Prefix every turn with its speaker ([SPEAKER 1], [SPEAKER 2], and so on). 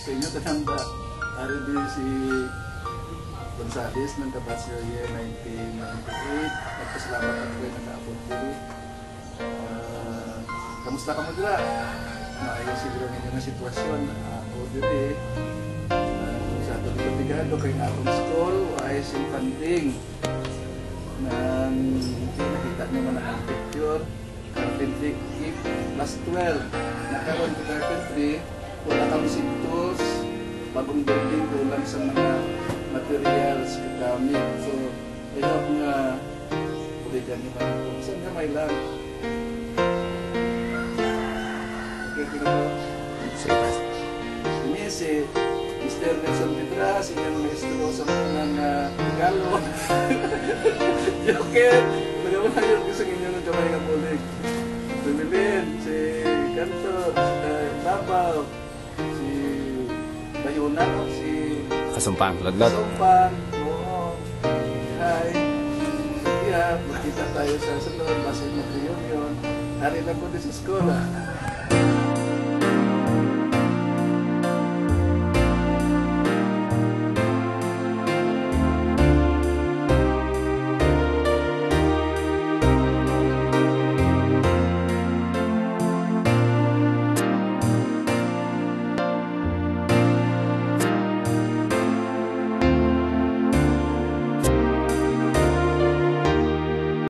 [SPEAKER 1] sa inyo tananda. Ari din si Gonzales ng Tabasco year 1998. Nagpasalamat at ko yung nakaapot dito. Kamusta ka mo dira? Maayos siguro ninyo na sitwasyon. Ako dito sa tuloy-tuligado kay akong school, ayos yung funding ng nakita nyo man ang picture. Carpentry plus 12. Nakaroon ko carpentry, wala kami tools, bagong building, kulang sa mga materials, kagamit. So, I hope nga uligan nyo man ito. Saan nga may lang? Okay, pinagawa. Ini si Mr. Nelson Pedras, inyong maestro sa munang Galo. Joker! Nagawa yun gusto ninyo ng kamay ng ulig. Bumilin, si Cantor, si Tabaw, si Bayuna, si
[SPEAKER 2] Kasumpang, Lodlot.
[SPEAKER 1] Kasumpang, oo. Hi. Yeah, magkita tayo sa sunod, masin mag-reunion. Hari lang ko din sa school.